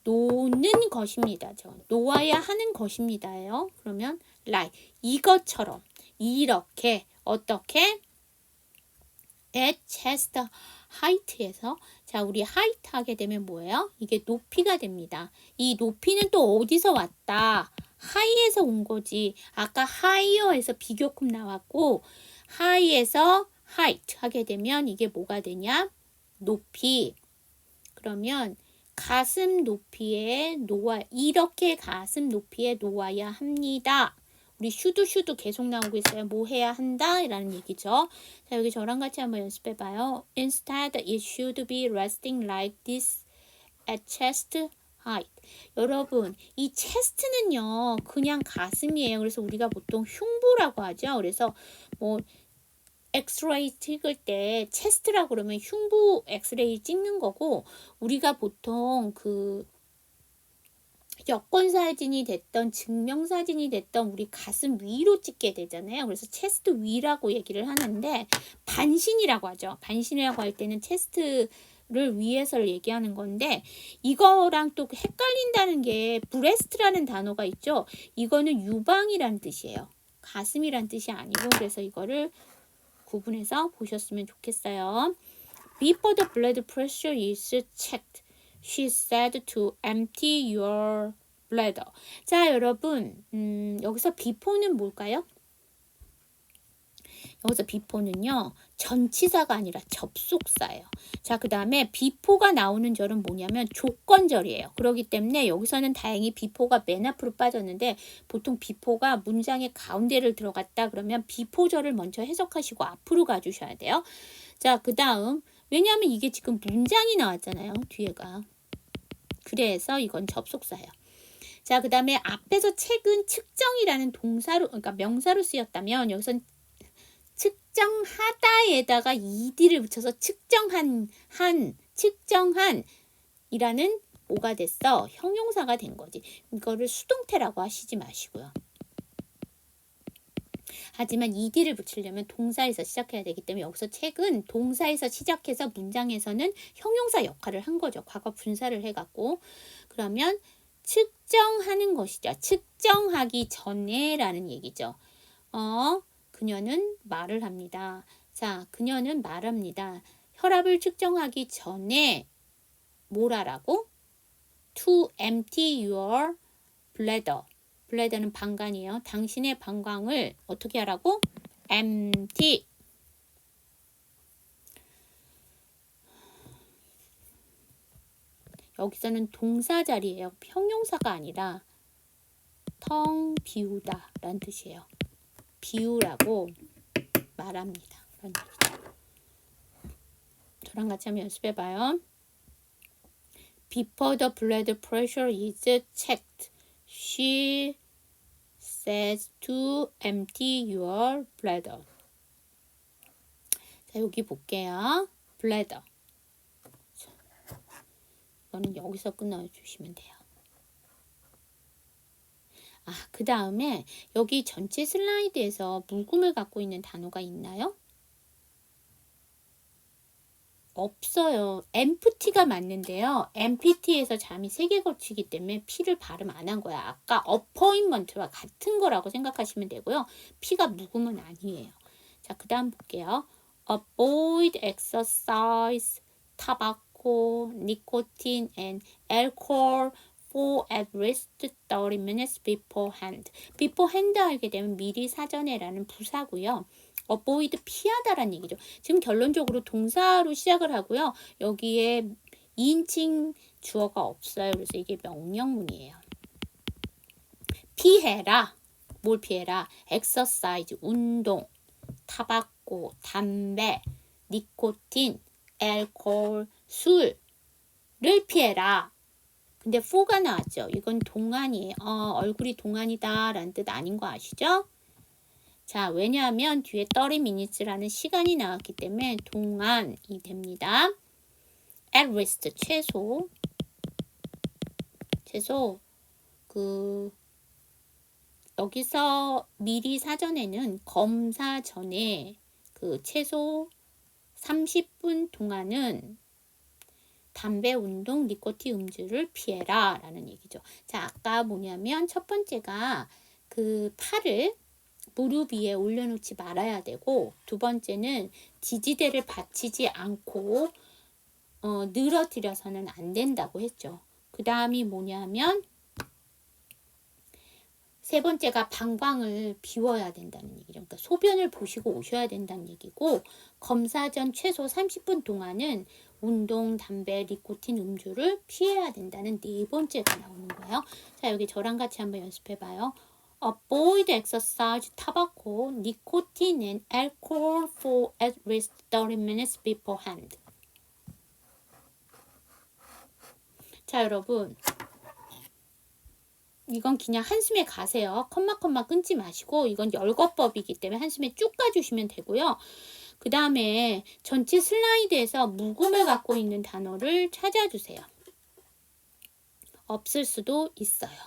Speaker 1: 놓는 것입니다. 놓아야 하는 것입니다요. 그러면 like 이것처럼 이렇게 어떻게 at chest height에서 자 우리 height 하게 되면 뭐예요? 이게 높이가 됩니다. 이 높이는 또 어디서 왔다? high에서 온 거지. 아까 higher에서 비교급 나왔고 high에서 height 하게 되면 이게 뭐가 되냐? 높이. 그러면 가슴 높이에 이렇게 가슴 높이에 놓아야 합니다. 우리 슈드 계속 나오고 있어요. 뭐 해야 한다? 라는 얘기죠. 자, 여기 저랑 같이 한번 연습해 봐요. Instead, it should be resting like this at chest height. 여러분, 이 chest는요, 그냥 가슴이에요. 그래서 우리가 보통 흉부라고 하죠. 그래서 뭐 엑스레이 찍을 때 체스트라고 그러면 흉부 엑스레이 찍는 거고 우리가 보통 그 여권 사진이 됐던 증명사진이 됐던 우리 가슴 위로 찍게 되잖아요. 그래서 체스트 위라고 얘기를 하는데 반신이라고 하죠. 반신이라고 할 때는 체스트를 위에서를 얘기하는 건데 이거랑 또 헷갈린다는 게 브레스트라는 단어가 있죠. 이거는 유방이란 뜻이에요. 가슴이란 뜻이 아니고 그래서 이거를 구분해서 보셨으면 좋겠어요. Before the blood pressure is checked, she said to empty your bladder. 자, 여러분, 여기서 before는 뭘까요? 여기서 before는요, 전치사가 아니라 접속사예요. 자, 그 다음에 before가 나오는 절은 뭐냐면 조건절이에요. 그렇기 때문에 여기서는 다행히 before가 맨 앞으로 빠졌는데 보통 before가 문장의 가운데를 들어갔다 그러면 before절을 먼저 해석하시고 앞으로 가주셔야 돼요. 자, 그 다음 왜냐하면 이게 지금 문장이 나왔잖아요. 뒤에가. 그래서 이건 접속사예요. 자, 그 다음에 앞에서 책은 측정이라는 동사로, 그러니까 명사로 쓰였다면 여기선 측정하다에다가 ed를 붙여서 측정한 이라는 뭐가 됐어? 형용사가 된 거지. 이거를 수동태라고 하시지 마시고요. 하지만 ed를 붙이려면 동사에서 시작해야 되기 때문에 여기서 책은 동사에서 시작해서 문장에서는 형용사 역할을 한 거죠. 과거 분사를 해갖고. 그러면 측정하는 것이죠. 측정하기 전에 라는 얘기죠. 그녀는 말을 합니다. 자, 그녀는 말합니다. 혈압을 측정하기 전에 뭘 하라고? To empty your bladder. 블레더는 방광이에요. 당신의 방광을 어떻게 하라고? empty. 여기서는 동사 자리예요. 형용사가 아니라 텅 비우다 라는 뜻이에요. 비우라고 말합니다. 그런 얘기죠. 저랑 같이 한번 연습해봐요. Before the blood pressure is checked, she says to empty your bladder. 자, 여기 볼게요. bladder. 이거는 여기서 끊어주시면 돼요. 그 다음에 여기 전체 슬라이드에서 묵음을 갖고 있는 단어가 있나요? 없어요. empty가 맞는데요. empty에서 잠이 3개 거치기 때문에 P를 발음 안 한 거야. 아까 appointment와 같은 거라고 생각하시면 되고요. P가 묵음은 아니에요. 자, 그 다음 볼게요. avoid exercise, tobacco, nicotine, and alcohol for at least 30 minutes beforehand. beforehand 하게 되면 미리 사전에라는 부사고요. avoid 피하다라는 얘기죠. 지금 결론적으로 동사로 시작을 하고요. 여기에 2인칭 주어가 없어요. 그래서 이게 명령문이에요. 피해라. 뭘 피해라? exercise, 운동, 타바코, 담배, 니코틴, 알코올, 술을 피해라. 근데 for가 나왔죠. 이건 동안이에요. 얼굴이 동안이다 라는 뜻 아닌 거 아시죠? 자, 왜냐하면 뒤에 30 minutes라는 시간이 나왔기 때문에 동안이 됩니다. at least 최소 여기서 미리 사전에는 검사 전에 최소 30분 동안은 담배, 운동, 니코틴 음주를 피해라 라는 얘기죠. 자, 아까 뭐냐면 첫 번째가 팔을 무릎 위에 올려놓지 말아야 되고, 두 번째는 지지대를 받치지 않고 늘어뜨려서는 안 된다고 했죠. 그 다음이 뭐냐면 세 번째가 방광을 비워야 된다는 얘기죠. 그러니까 소변을 보시고 오셔야 된다는 얘기고, 검사 전 최소 30분 동안은 운동, 담배, 니코틴 음주를 피해야 된다는 네 번째가 나오는 거예요. 자, 여기 저랑 같이 한번 연습해봐요. Avoid exercise, tobacco, nicotine, and alcohol for at least 30 minutes beforehand. 자, 여러분. 이건 그냥 한숨에 가세요. 컴마 끊지 마시고, 이건 열거법이기 때문에 한숨에 쭉 가주시면 되고요. 그 다음에 전체 슬라이드에서 묵음을 갖고 있는 단어를 찾아주세요. 없을 수도 있어요.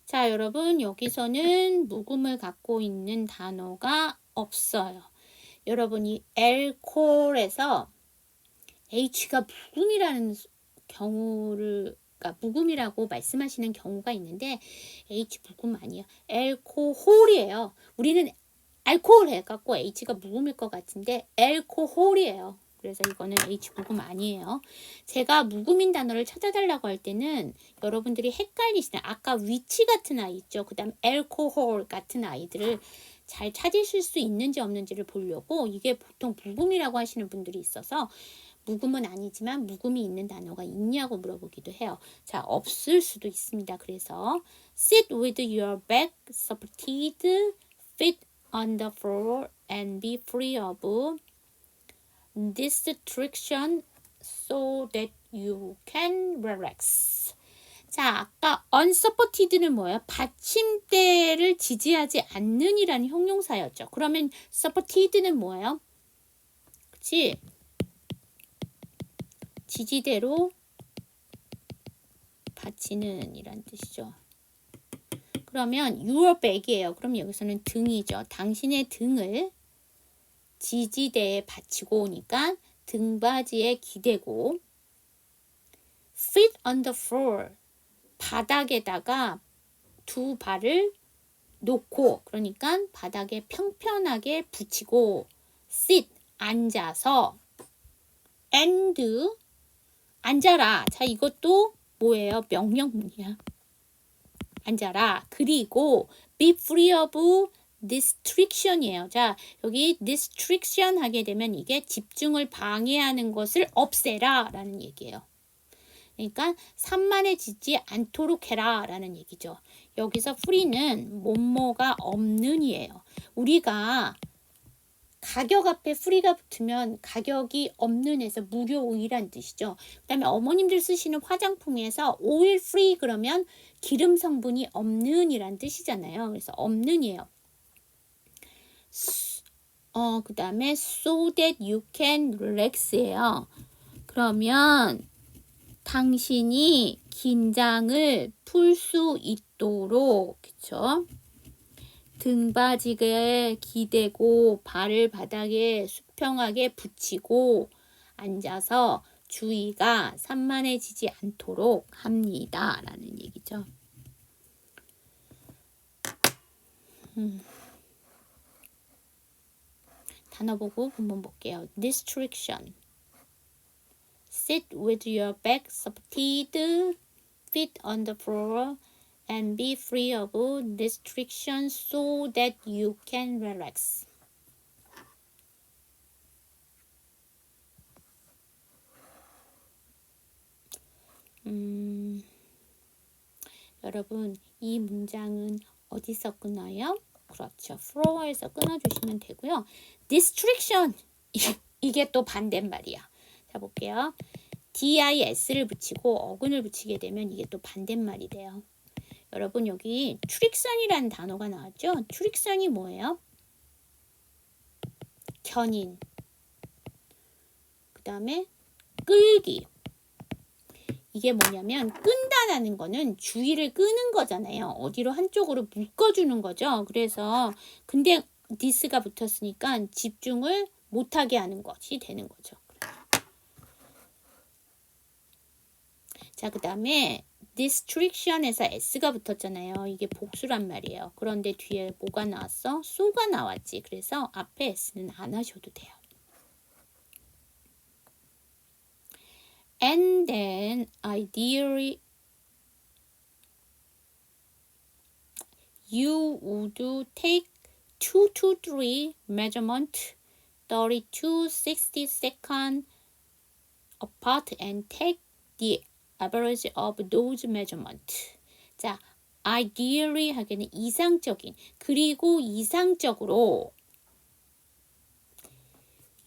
Speaker 1: 자, 여러분, 여기서는 묵음을 갖고 있는 단어가 없어요. 여러분이 alcohol에서 H가 묵음이라는 경우를, 그러니까 묵음이라고 말씀하시는 경우가 있는데 H 묵음 아니에요. 알코올이에요. 우리는 알코올 해갖고 H가 묵음일 것 같은데 알코올이에요. 그래서 이거는 H 묵음 아니에요. 제가 묵음인 단어를 찾아달라고 할 때는 여러분들이 헷갈리시는, 아까 위치 같은 아이 있죠. 그 다음 알코올 같은 아이들을 잘 찾으실 수 있는지 없는지를 보려고, 이게 보통 묵음이라고 하시는 분들이 있어서 묵음은 아니지만 묵음이 있는 단어가 있냐고 물어보기도 해요. 자, 없을 수도 있습니다. 그래서 sit with your back supported, feet on the floor and be free of distraction so that you can relax. 자, 아까 unsupported는 뭐예요? 받침대를 지지하지 않는 이라는 형용사였죠. 그러면 supported는 뭐예요? 그치? 지지대로 받치는 이란 뜻이죠. 그러면 your back이에요. 그럼 여기서는 등이죠. 당신의 등을 지지대에 받치고 오니까 등받이에 기대고, feet on the floor, 바닥에다가 두 발을 놓고, 그러니까 바닥에 평평하게 붙이고, sit, 앉아서, and, 앉아라. 자, 이것도 뭐예요? 명령문이야. 앉아라. 그리고 be free of distraction이에요. 자, 여기 distraction 하게 되면 이게 집중을 방해하는 것을 없애라 라는 얘기예요. 그러니까 산만해지지 않도록 해라 라는 얘기죠. 여기서 free는 뭐뭐가 없는이에요. 우리가 가격 앞에 free가 붙으면 가격이 없는에서 무료이란 뜻이죠. 그 다음에 어머님들 쓰시는 화장품에서 oil free 그러면 기름 성분이 없는이란 뜻이잖아요. 그래서 없는이에요. 그 다음에 so that you can relax예요. 그러면 당신이 긴장을 풀 수 있도록, 그쵸? 등받이에 기대고 발을 바닥에 수평하게 붙이고 앉아서 주의가 산만해지지 않도록 합니다. 라는 얘기죠. 단어 보고 한번 볼게요. Distraction. Sit with your back supported, feet on the floor, and be free of distraction so that you can relax. 여러분, 이 문장은 어디서 끊어요? 그렇죠. floor에서 끊어주시면 되고요. distraction. 이게 또 반대말이야. 자, 볼게요. dis를 붙이고 어근을 붙이게 되면 이게 또 반대말이 돼요. 여러분, 여기 출익선이라는 단어가 나왔죠? 출익선이 뭐예요? 견인. 그 다음에 끌기. 이게 뭐냐면 끈다라는 거는 주의를 끄는 거잖아요. 어디로 한쪽으로 묶어주는 거죠. 그래서 근데 this가 붙었으니까 집중을 못하게 하는 것이 되는 거죠. 자, 그 다음에 distraction에서 s가 붙었잖아요. 이게 복수란 말이에요. 그런데 뒤에 뭐가 나왔어? so가 나왔지. 그래서 앞에 s는 안 하셔도 돼요. And then ideally you would take 2 to 3 measurement 30 to 60 seconds apart and take the average of those measurements. 자, ideally 하기는 이상적인, 그리고 이상적으로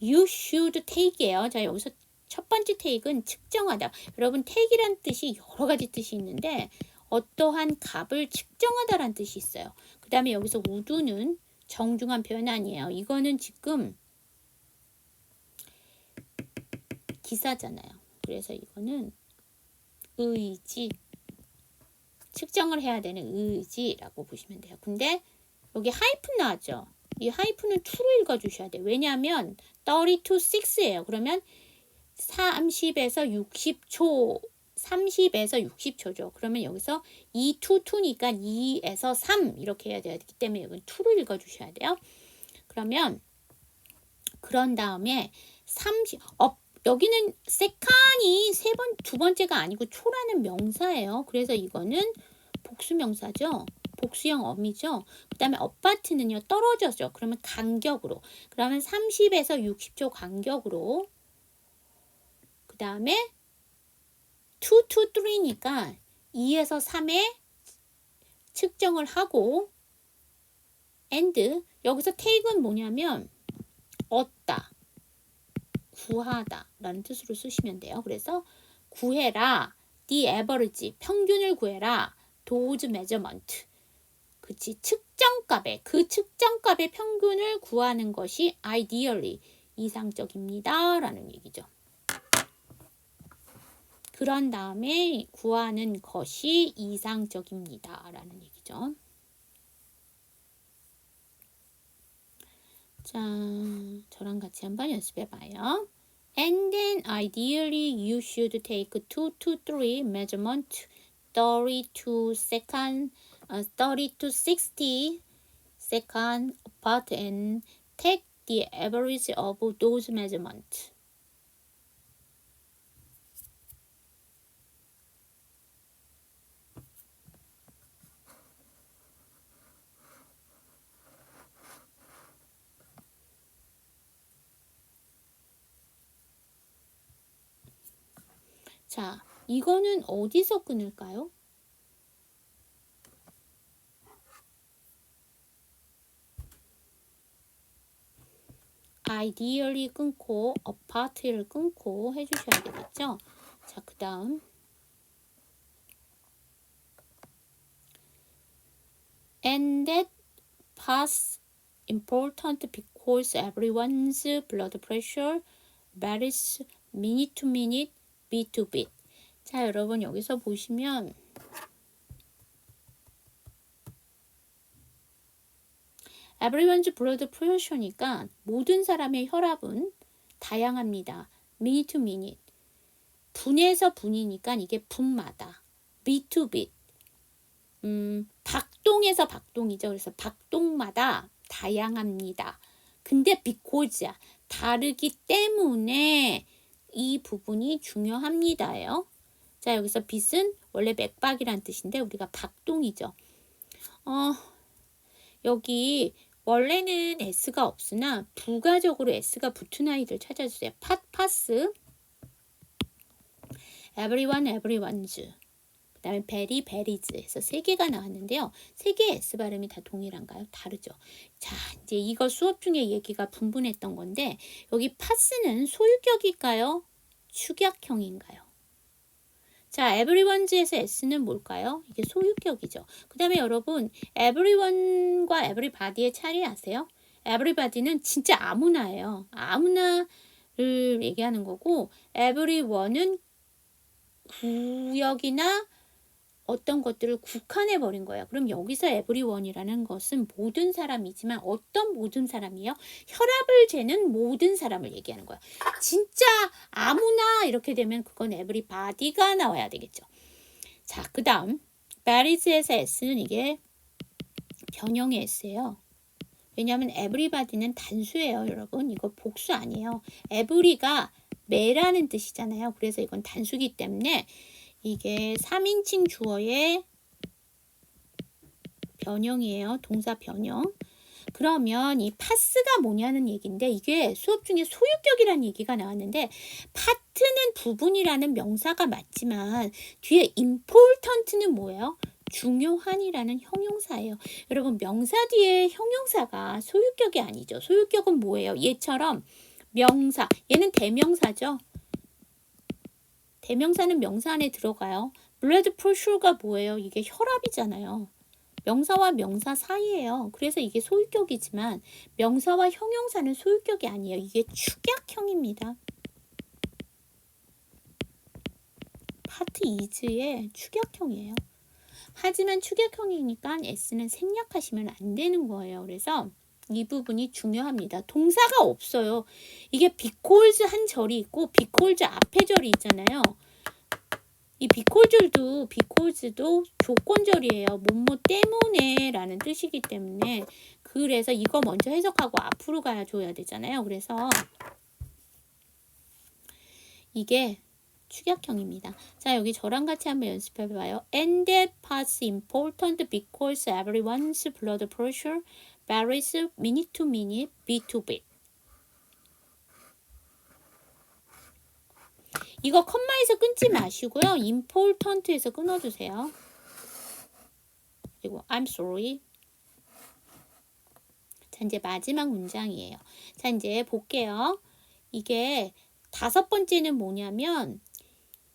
Speaker 1: you should take예요. 자, 여기서 첫 번째 take은 측정하다. 여러분, take이란 뜻이 여러 가지 뜻이 있는데 어떠한 값을 측정하다라는 뜻이 있어요. 그 다음에 여기서 would는 정중한 표현 아니에요. 이거는 지금 기사잖아요. 그래서 이거는 의지, 측정을 해야 되는 의지라고 보시면 돼요. 근데 여기 하이픈 나왔죠. 이 하이픈은 to로 읽어주셔야 돼요. 왜냐하면 30 to 6예요. 그러면 30에서 60초, 30에서 60초죠. 그러면 여기서 2 to 2니까 2에서 3 이렇게 해야 되기 때문에 여기는 to로 읽어주셔야 돼요. 그러면 그런 다음에 30, 여기는 세칸이 두 번째가 아니고 초라는 명사예요. 그래서 이거는 복수명사죠. 복수형 어미죠. 그 다음에 apart는요, 떨어져죠. 그러면 간격으로. 그러면 30에서 60초 간격으로. 그 다음에 2 to 3니까 2에서 3에 측정을 하고 and 여기서 take은 뭐냐면 얻다, 구하다 라는 뜻으로 쓰시면 돼요. 그래서 구해라, the average, 평균을 구해라, those measurement, 그치, 측정값의, 그 측정값의 평균을 구하는 것이 ideally, 이상적입니다 라는 얘기죠. 그런 다음에 구하는 것이 이상적입니다 라는 얘기죠. 자, 저랑 같이 한번 연습해 봐요. And then ideally you should take 2 to 3 measurement 30 to 60 seconds apart and take the average of those measurements. 자, 이거는 어디서 끊을까요? ideally 끊고 apart를 끊고 해주셔야 되겠죠? 자, 그 다음 and that pass important because everyone's blood pressure varies minute to minute, beat to beat. 자, 여러분 여기서 보시면 everyone's blood pressure니까 모든 사람의 혈압은 다양합니다. minute to minute. 분에서 분이니까 이게 분마다. beat to beat. 박동에서 박동이죠. 그래서 박동마다 다양합니다. 근데 because야. 다르기 때문에 이 부분이 중요합니다예요. 자, 여기서 빛은 원래 맥박이란 뜻인데 우리가 박동이죠. 여기 원래는 S가 없으나 부가적으로 S가 붙은 아이들 찾아주세요. 파스, everyone, everyone's, 그 다음에 very, very's 해서 세 개가 나왔는데요. 세 개의 S 발음이 다 동일한가요? 다르죠. 자, 이제 이거 수업 중에 얘기가 분분했던 건데 여기 파스는 소유격일까요? 축약형인가요? 자, everyone's에서 S는 뭘까요? 이게 소유격이죠. 그 다음에 여러분, everyone과 everybody의 차이 아세요? everybody는 진짜 아무나예요. 아무나를 얘기하는 거고, everyone은 구역이나 어떤 것들을 국한해 버린 거예요. 그럼 여기서 everyone이라는 것은 모든 사람이지만 어떤 모든 사람이에요? 혈압을 재는 모든 사람을 얘기하는 거예요. 진짜 아무나 이렇게 되면 그건 everybody가 나와야 되겠죠. 자, 그 다음 varies에서 S는 이게 변형의 S예요. 왜냐하면 everybody는 단수예요, 여러분. 이거 복수 아니에요. every가 매라는 뜻이잖아요. 그래서 이건 단수기 때문에 이게 3인칭 주어의 변형이에요. 동사 변형. 그러면 이 파스가 뭐냐는 얘기인데 이게 수업 중에 소유격이라는 얘기가 나왔는데 파트는 부분이라는 명사가 맞지만 뒤에 important는 뭐예요? 중요한이라는 형용사예요. 여러분 명사 뒤에 형용사가 소유격이 아니죠. 소유격은 뭐예요? 얘처럼 명사, 얘는 대명사죠. 대명사는 명사 안에 들어가요. blood pressure가 뭐예요? 이게 혈압이잖아요. 명사와 명사 사이예요. 그래서 이게 소유격이지만 명사와 형용사는 소유격이 아니에요. 이게 축약형입니다. 파트 is의 축약형이에요. 하지만 축약형이니까 S는 생략하시면 안 되는 거예요. 그래서 이 부분이 중요합니다. 동사가 없어요. 이게 because 한 절이 있고 because 앞에 절이 있잖아요. 이 because도 조건절이에요. 뭐뭐 때문에 라는 뜻이기 때문에 그래서 이거 먼저 해석하고 앞으로 가줘야 되잖아요. 그래서 이게 축약형입니다. 자, 여기 저랑 같이 한번 연습해봐요. And that part's important because everyone's blood pressure varies minute to minute, beat to beat. 이거 컴마에서 끊지 마시고요. important에서 끊어주세요. 그리고 I'm sorry. 자, 이제 마지막 문장이에요. 자, 이제 볼게요. 이게 다섯 번째는 뭐냐면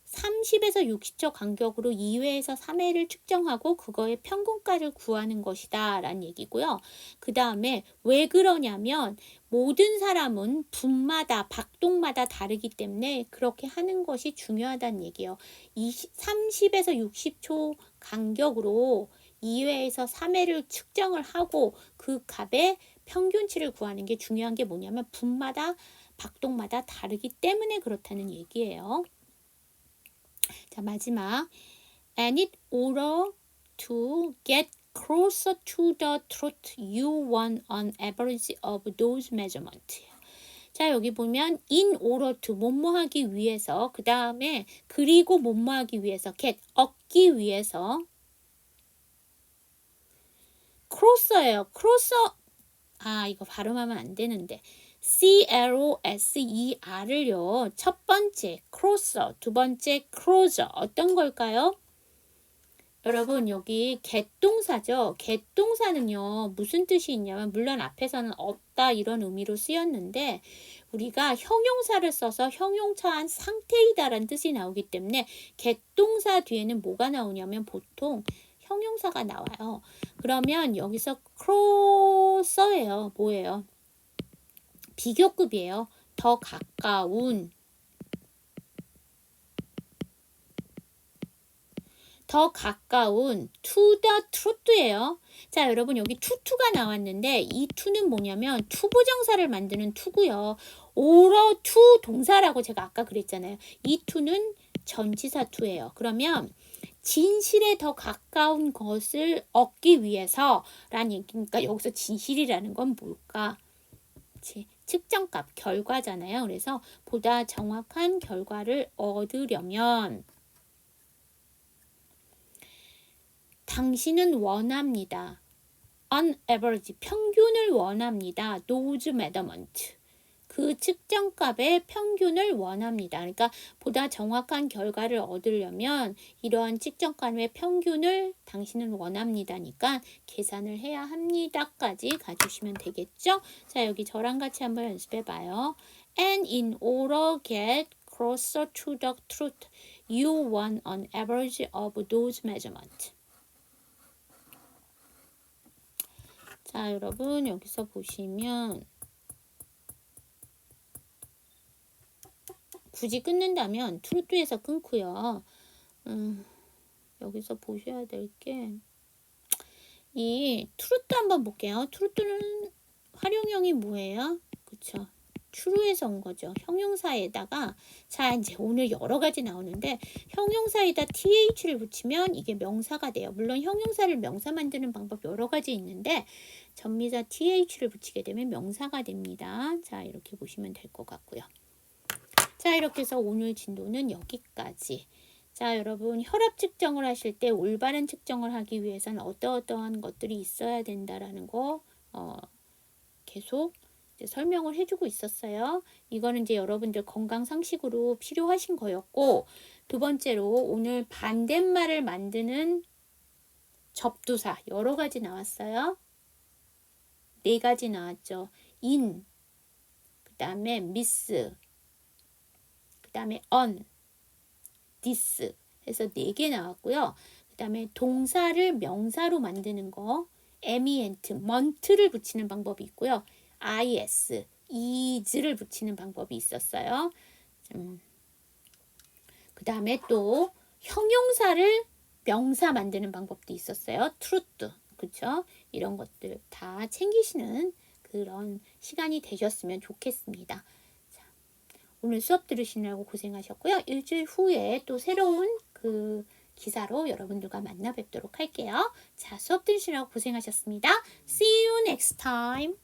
Speaker 1: 30에서 60초 간격으로 2회에서 3회를 측정하고 그거의 평균가를 구하는 것이다 라는 얘기고요. 그 다음에 왜 그러냐면 모든 사람은 분마다 박동마다 다르기 때문에 그렇게 하는 것이 중요하다는 얘기예요. 30에서 60초 간격으로 2회에서 3회를 측정을 하고 그 값의 평균치를 구하는 게 중요한 게 뭐냐면 분마다 박동마다 다르기 때문에 그렇다는 얘기예요. 자, 마지막 and it order to get closer to the truth you want on average of those measurements. 자, 여기 보면 in order to 뭐뭐 하기 위해서 그 다음에 그리고 뭐뭐 하기 위해서 get 얻기 위해서 closer예요. closer 이거 발음하면 안 되는데 CLOSER을요. 첫 번째 closer, 두 번째 closer 어떤 걸까요? 여러분 여기 get 동사죠. get 동사는요. 무슨 뜻이 있냐면 물론 앞에서는 없다 이런 의미로 쓰였는데 우리가 형용사를 써서 형용차한 상태이다라는 뜻이 나오기 때문에 get 동사 뒤에는 뭐가 나오냐면 보통 형용사가 나와요. 그러면 여기서 closer예요. 뭐예요? 비교급이에요. 더 가까운 to the truth예요. 자, 여러분 여기 to가 나왔는데 이 to는 뭐냐면 투부정사를 만드는 to고요. 오러 to 동사라고 제가 아까 그랬잖아요. 이 to는 전치사 to예요. 그러면 진실에 더 가까운 것을 얻기 위해서라는 얘기니까 여기서 진실이라는 건 뭘까? 측정값, 결과잖아요. 그래서 보다 정확한 결과를 얻으려면 당신은 원합니다. On average, 평균을 원합니다. Those measurement. 그 측정값의 평균을 원합니다. 그러니까 보다 정확한 결과를 얻으려면 이러한 측정값의 평균을 당신은 원합니다니까 계산을 해야 합니다까지 가주시면 되겠죠? 자, 여기 저랑 같이 한번 연습해 봐요. And in order to get closer to the truth, you want an average of those measurements. 자, 여러분 여기서 보시면 굳이 끊는다면 truth에서 끊고요. 여기서 보셔야 될 게 이 truth 한번 볼게요. truth는 활용형이 뭐예요? 그쵸? true에서 온 거죠. 형용사에다가 자 이제 오늘 여러 가지 나오는데 형용사에다 th를 붙이면 이게 명사가 돼요. 물론 형용사를 명사 만드는 방법 여러 가지 있는데 전미사 th를 붙이게 되면 명사가 됩니다. 자 이렇게 보시면 될 것 같고요. 자 이렇게 해서 오늘 진도는 여기까지. 자 여러분 혈압 측정을 하실 때 올바른 측정을 하기 위해서는 어떠한 것들이 있어야 된다라는 거 계속 이제 설명을 해주고 있었어요. 이거는 이제 여러분들 건강 상식으로 필요하신 거였고 두 번째로 오늘 반대말을 만드는 접두사 여러 가지 나왔어요. 4가지 나왔죠. in, 그 다음에 miss, 그 다음에 on, this 해서 4개 나왔고요. 그 다음에 동사를 명사로 만드는 거 ambient, mont를 붙이는 방법이 있고요. is, is를 붙이는 방법이 있었어요. 그 다음에 또 형용사를 명사 만드는 방법도 있었어요. truth, 그쵸? 이런 것들 다 챙기시는 그런 시간이 되셨으면 좋겠습니다. 자, 오늘 수업 들으시느라고 고생하셨고요. 일주일 후에 또 새로운 그 기사로 여러분들과 만나 뵙도록 할게요. 자, 수업 들으시느라고 고생하셨습니다. See you next time.